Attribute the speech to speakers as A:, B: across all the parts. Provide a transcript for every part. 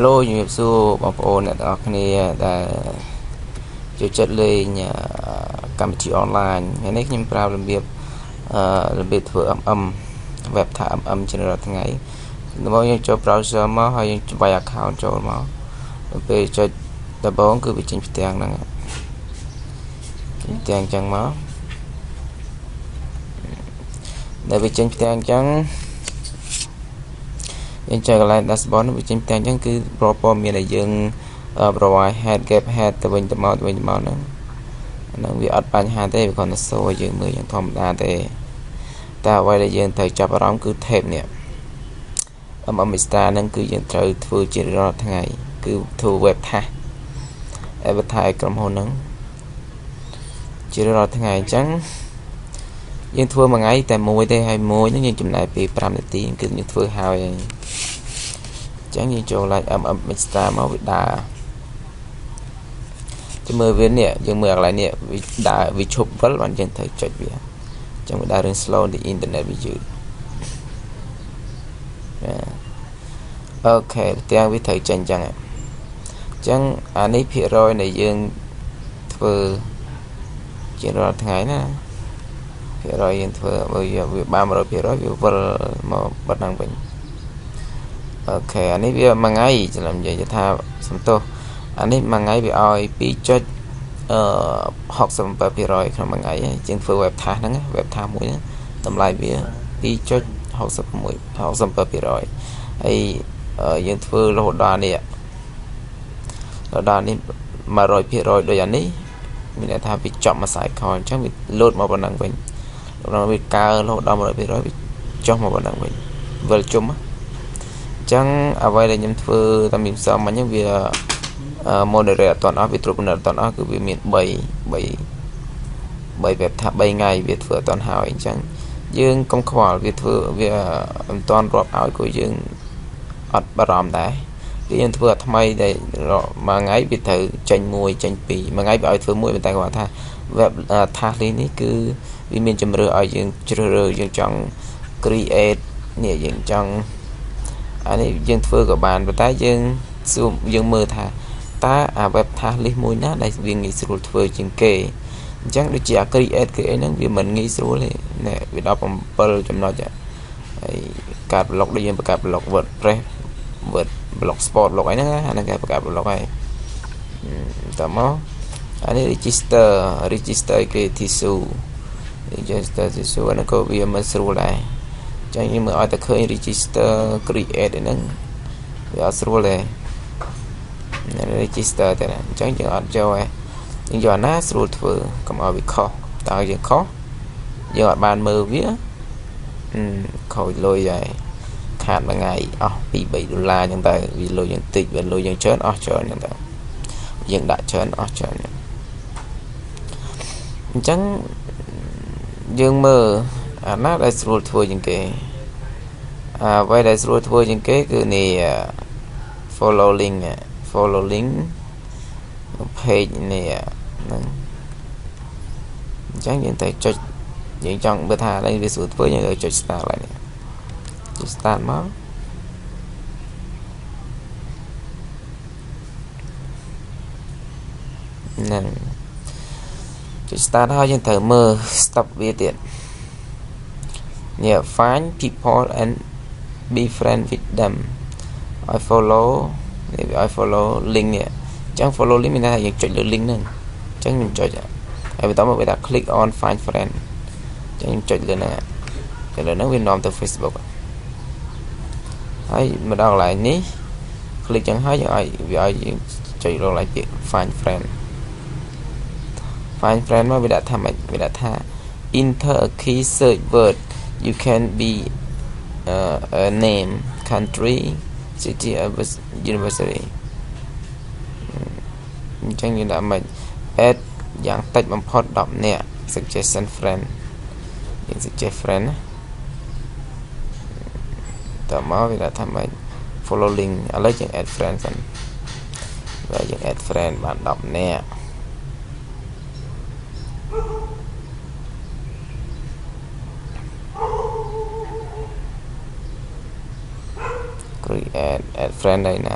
A: Hello ជំរាបសួរបងប្អូនអ្នកទាំងអស់គ្នាដែលចូលចិត្តលេងកម្មវិធីអនឡាញថ្ងៃនេះខ្ញុំប្រាប់របៀបធ្វើ MM web ថា MM ជារាល់ថ្ងៃដំបូងយើងចូល browser មកហើយយើងច្បាយ account ចូលមកដល់ពេលចុចដំបូងគឺវាចេញផ្ទាំងហ្នឹងផ្ទាំងអញ្ចឹងមកដល់វាចេញផ្ទាំងអញ្ចឹងយើងចុចកន្លែង dashboard វាចេញផ្ទាំងអញ្ចឹងគឺព័ត៌មានដែលយើងប្រវាយ head gap head ទៅវិញទៅមកហ្នឹងវាអត់បញ្ហាទេវាគ្រាន់តែ show ឲ្យយើងមើលយ៉ាងធម្មតាទេតែអ្វីដែលយើងត្រូវចាប់អារម្មណ៍គឺ tab នេះ MM Star ហ្នឹងគឺយើងត្រូវធ្វើជារាល់ថ្ងៃគឺធ្វើ web task advertise ក្រុមហ៊ុនហ្នឹងជារាល់ថ្ងៃអញ្ចឹងយើងធ្វើមួយថ្ងៃតែមួយទេហើយមួយហ្នឹងយើងចំណាយពេល5នាទីគឺយើងធ្វើហើយអញ្ចឹងយើងចូល like MM Star មកវាដើរចាំមើលវានេះយើងមើលកន្លែងនេះវាដើរវាឈប់វិលបានយើងត្រូវចុចវាអញ្ចឹងវាដើររឿង slow ទី internet វាយឺតអូខេទាំងវាត្រូវចេញអញ្ចឹងអានេះភាគរយដែលយើងធ្វើជារាល់ថ្ងៃណាភាគរយយើងធ្វើវាបាន 100% វាវិលមកបិទហ្នឹងវិញអូខេអានេះវាមួយថ្ងៃច្រឡំនិយាយថាសំទោសអានេះមួយថ្ងៃវាឲ្យ 2.67% ក្នុងមួយថ្ងៃជាងធ្វើ web task ហ្នឹង web task មួយហ្នឹងតម្លៃវា 2.67% ហើយយើងធ្វើរហូតដល់នេះ 100% ដូចអានេះមានន័យថាវាចប់មួយ cycle អញ្ចឹងវា load មកប៉ុណ្ណឹងវិញវាកើរហូតដល់ 100% វាចុះមកប៉ុណ្ណឹងវិញវិលជុំអញ្ចឹងអ្វីដែលខ្ញុំធ្វើតាមពីផ្សំមិញហ្នឹងវា moderate អត់អស់វាត្រួតពិនិត្យអត់អស់គឺវាមាន3 web ថា3ថ្ងៃវាធ្វើអត់ហើយអញ្ចឹងយើងកុំខ្វល់វាធ្វើវាមិនតាន់រាប់ឲ្យគឺយើងអត់បារម្ភដែរគឺយើងធ្វើថ្មីដែលមួយថ្ងៃវាត្រូវចេញ1ចេញ2មួយថ្ងៃវាឲ្យធ្វើមួយប៉ុន្តែគាត់ថា web task នេះគឺវាមានជំរឿឲ្យយើងជ្រើសរើសយើងចង់ create នេះយើងចង់អានេះយើងធ្វើក៏បានប៉ុន្តែយើងមើលថាតើអា web task list មួយណាដែលវាងាយស្រួលធ្វើជាងគេអញ្ចឹងដូចជា create គឺអីហ្នឹងវាមិនងាយស្រួលទេណែវាដល់7ចំណុចហើយកាត់ blog ដូចយើងបង្កើត blog WordPress blog sport blog អីហ្នឹងអាហ្នឹងគេបង្កើត blog ហើយតើមកអានេះ register គេ tissue អាហ្នឹងក៏វាមិនស្រួលដែរអញ្ចឹងយើងមើលឲ្យតែឃើញ register create ហ្នឹងវាអត់ស្រួលទេregister តែអញ្ចឹងយើងអត់ចូលទេយើងយកអាណាស្រួលធ្វើកុំឲ្យវាខុសតើយើងខុសយើងអត់បានមើលវាខូចលុយហើយខាតមួយថ្ងៃអស់2-3 ដុល្លារអញ្ចឹងតែវាលុយយើងតិចវាលុយយើងច្រើនអស់ច្រើនអញ្ចឹងតែយើងដាក់ច្រើនអស់ច្រើនអញ្ចឹងយើងមើលអាណាដែលស្រួលធ្វើជាងគេអ្វីដែលស្រួលធ្វើជាងគេគឺនេះ follow link page នេះហ្នឹងអញ្ចឹងយើងតែចុចយើងចង់មើលថាឡើយវាស្រួលធ្វើយើងចុច start ឡើយនេះចុច start មកហ្នឹងចុច start ហើយយើងត្រូវមើល stop វាទៀតនេះ find people and be friend with them I follow link នេះអញ្ចឹង follow link មានន័យថាយើងចុចលើ link ហ្នឹងអញ្ចឹងខ្ញុំចុចហើយបន្តមកវាថា click on find friend អញ្ចឹងខ្ញុំចុចលើហ្នឹងវានាំទៅ Facebook ហើយមកដល់កន្លែងនេះ click ចឹងហើយយើងវាឲ្យយើងចុចលើកន្លែងពាក្យ find friend មកវាដាក់ថាម៉េចវាដាក់ថា enter a key search word you can be a name country city university អញ្ចឹងយើងដាក់ម៉េច add យ៉ាងតិចបំផុត10នាក់ suggestion friend យើង suggest friend តើមកវាដាក់ថាម៉េច follow link ឥឡូវយើង add friend សិនហើយយើង add friend បាន10នាក់ create add friend đây nè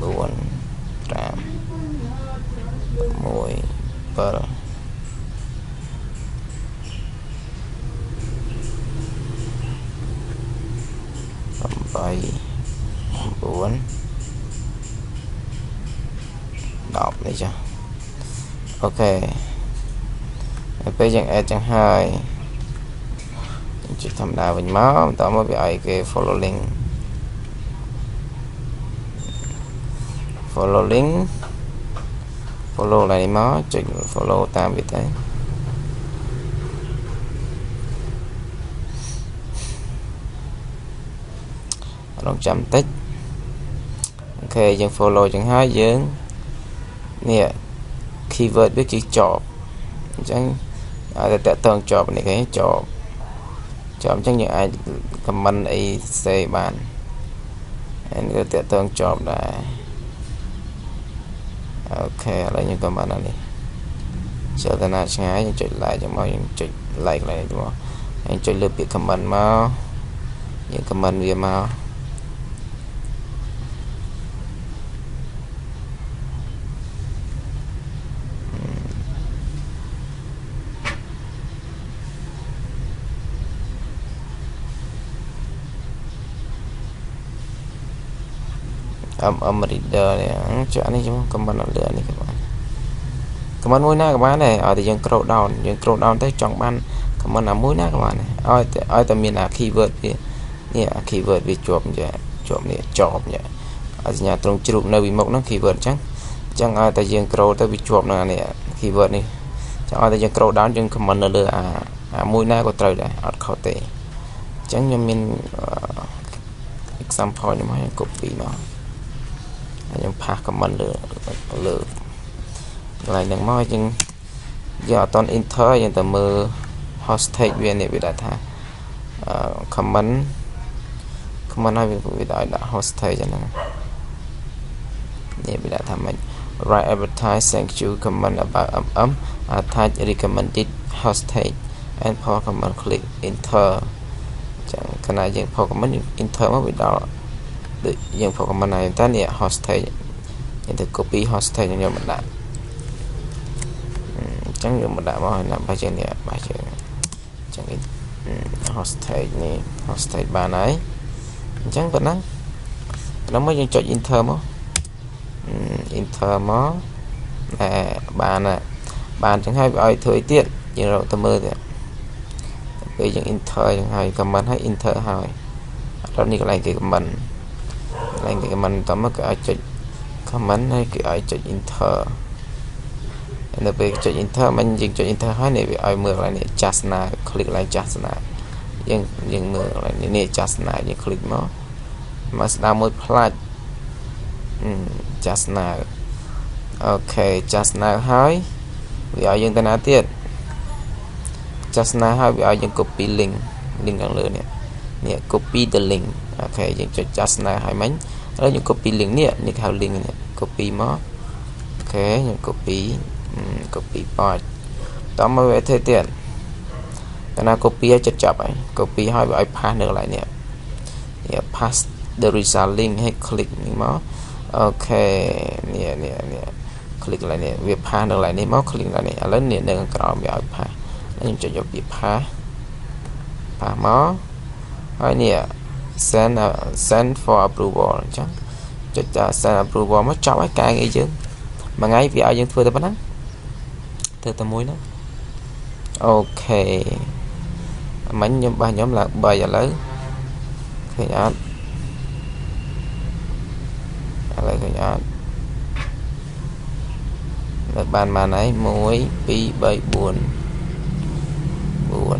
A: 4 5 6 7 8 9 10 នេះចាអូខេពេលយើង add ចឹងហើយចុចធម្មតាវិញមកបន្តមកវាឲ្យគេ follow link follow lạiនេះមកចុច follow តាមវាទៅរងចាំតិចអូខេយើង follow ចឹងហើយយើងនេះ keyword វាគឺជាប់អញ្ចឹងឲ្យតែតតងជាប់នេះគេជាប់អញ្ចឹងយើងអាច comment អីផ្សេងបានហើយវាតតងជាប់ដែរអូខេឥឡូវយើង comment អានេះចូលទៅណាឆ្ងាយយើងចុច like ចាំមកយើងចុច like ឡើងទៅមកហើយចុចលើពាក្យ comment មកយើង comment វាមកreader នេះចុចនេះខ្ញុំ comment អត់លើនេះក៏បាន comment មួយណាក៏បានដែរឲ្យតែយើង scroll down ទៅចង់បាន comment ណាមួយណាក៏បានដែរឲ្យតែមានអា keyword វានេះអា keyword វាជាប់នេះជាប់នេះឲ្យសញ្ញាត្រង់ជ្រូកនៅពីមុខហ្នឹង keyword អញ្ចឹងឲ្យតែយើង scroll ទៅវាជាប់នឹងអានេះ keyword នេះចឹងឲ្យតែយើង scroll down យើង comment នៅលើអាមួយណាក៏ត្រូវដែរអត់ខុសទេអញ្ចឹងខ្ញុំមាន example ខ្ញុំឲ្យ copy មកខ្ញុំផាស comment លើកន្លែងហ្នឹងមកយើងអត់ត enter យើងទៅមើល hashtag វានេះវាដាក់ថា comment ឲ្យវាដាក់ hashtag ចឹងហ្នឹងនេះវាដាក់ថាម៉េច write advertise thank you comment about attach recommended hashtag and for comment click enter ចឹងខណៈយើង for comment enter មកវាដល់ដូចយើង for comment ហើយតែនេះ hashtag យើងទៅ copy hashtag យើងមកដាក់ចឹងយើងមកដាក់មកហើយណាបើជាងនេះបើជាងចឹង hashtag នេះ hashtag បានហើយអញ្ចឹងប៉ុណ្ណឹងមកយើងចុច enter មកបានចឹងហើយវាឲ្យធ្វើអីទៀតយើងរកទៅមើលទៀតពេលយើង enter ចឹងហើយ comment ហើយ enter ហើយអត់នេះកន្លែងគេ comment តមកគេឲ្យចុច comment ហើយគេឲ្យចុច enter នៅពេលចុច enter មិនយើងចុច enter ហើយនេះវាឲ្យមើលកន្លែងនេះ just now click កន្លែង just now យើងមើលកន្លែងនេះ just now យើង click មកស្ដាប់មួយផ្លាច់ just now អូខេ just now ហើយវាឲ្យយើងទៅណាទៀត just now ហើយវាឲ្យយើង copy link ខាងលើនេះ copy the link អូខេយើងចុច just now ហើយមិញឥឡូវយើង copy link នេះហៅ link នេះ copy មកអូខេខ្ញុំ copy part តមកវាធ្វើទៀតកាលណា copy ឲ្យចិត្តចាប់ហើយ copy ឲ្យវាឲ្យ pass នៅកន្លែងនេះ pass the result link ឲ្យ click នេះមកអូខេនេះ click កន្លែងនេះវា pass នៅកន្លែងនេះមក click កន្លែងនេះឥឡូវនេះនៅខាងក្រោមវាឲ្យ pass ខ្ញុំចុចយកពាក្យ pass មកហើយនេះ send for approval អញ្ចឹងចុច send approval មកចប់ហើយការងារយើងមួយថ្ងៃវាឲ្យយើងធ្វើតែប៉ុណ្ណឹងធ្វើតែមួយហ្នឹងអូខេមិញខ្ញុំឡើង3ឥឡូវឃើញអត់ឥឡូវឃើញអត់លើបានហើយ1 2 3 4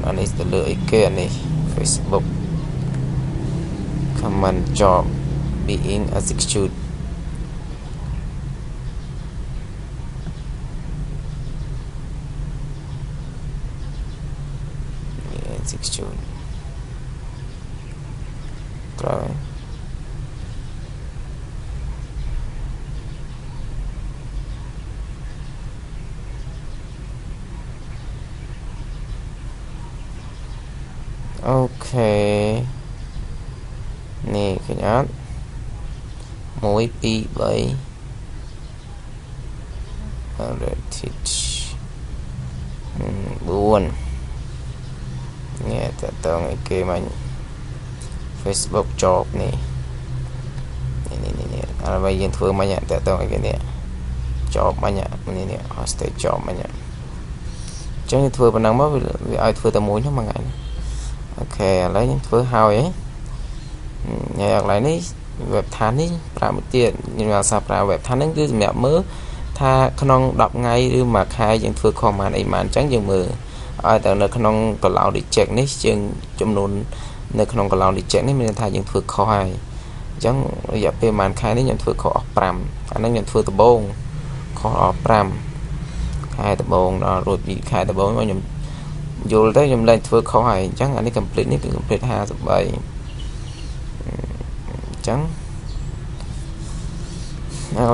A: អានេះទៅលើអីគេអានេះ Facebook command job being executed rồi ok nè cái nhát mỗi pi bảy teach buồn nghe tại tao ngày kia mình Facebook job nè nè bây giờ thưa mà nhận tại tao ngày kia nè job mà nhận nè hostage job mà nhận chẳng thưa bên nào mới vì ai thưa tao muốn mà ngày ok lấy những thưa hao ấy nhà lại ní web than ní ra một tiền nhưng mà sao ra web than nó cứ mẹ mớ tha non đọc ngay đưa mà khai những thưa kho màn ấy màn trắng dừng mờ ai tao nơi non còn lão đi check ní chừng chấm nôn nơi non còn lão đi check ní mình thay những thưa kho hay chẳng giờ về màn khai ní những thưa kho pram anh ấy những thưa từ bông kho pram khai từ bông đó rồi bị khai từ bông mà nhầm dù tới nhầm lên thưa kho hay chẳng anh ấy complete ní cứ complete 27 chẳng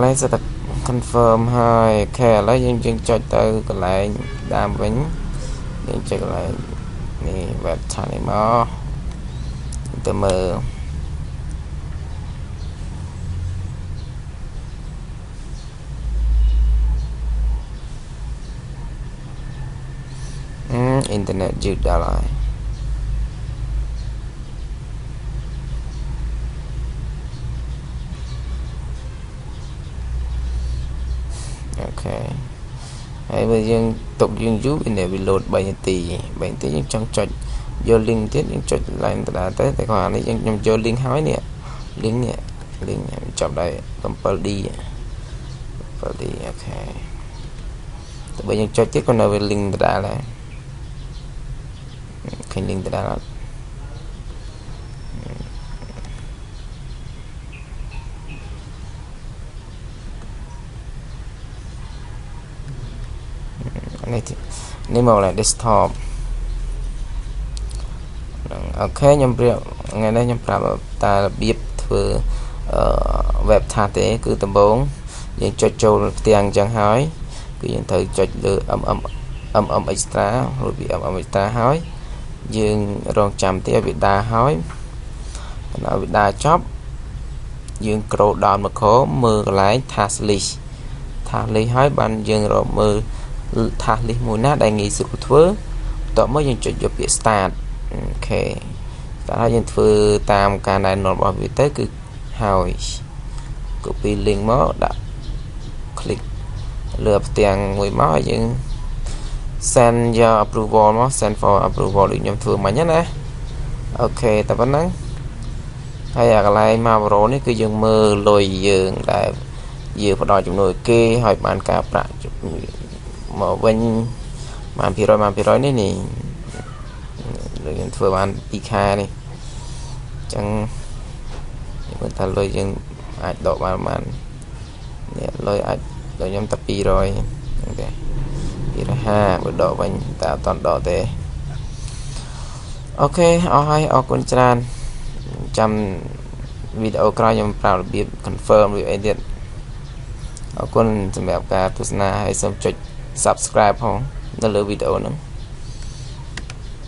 A: lấy sẽ tập confirm hai khe lấy những chương cho từ còn lại đam vĩnh những chơi lại này web này mà từ mờ internet dữ đã lại ok hãy bây giờ tục dương giúp để bị load 7 tỷ những trong trò vô link tiếp những trò lại đã tới tài khoản này trong vô link hỏi nè link chọn đây compile đi ok bây giờ cho tiếp con nào về link đã là cái link đã là này màu là desktop ok nhầm biểu ngày nay nhầm bảo ta biết thừa web tha thế cứ tầm 4 những cho châu tiền chẳng hỏi cứ những thời cho lừa âm extra rồi bị âm extra hỏi dương rong chạm tiếp bị đa hỏi nó bị đa chop dương scroll down một khó mưa lái task list hỏi ban dương rồi mưa thả lý mùi nát đại nghị sự của thưa tỏ mới dân chuyển cho việc start ok ta dân thưa tam cả này nó bảo việc tới cứ hỏi copy link mới đã click lượt tiền người mới nhưng send your approval nó send for approval được nhầm thường mà nhé nè ok ta vẫn nắng hay là lại mà vào này cứ dừng mơ lôi dừng lại vừa phải đòi chúng nuôi kê hỏi bạn cả bạn mà bên mà phi rồi này nè rồi vừa bạn pk này chẳng người ta lôi dân ai độ mà lôi ai rồi nhóm tập pi rồi ok pi rồi ha bữa độ bên tạo toàn độ thế ok ở con tràn trăm video coi nhóm vào biết confirm rồi edit ở con xem đẹp cả tu na hay xem subscribe không nó lưu video nữa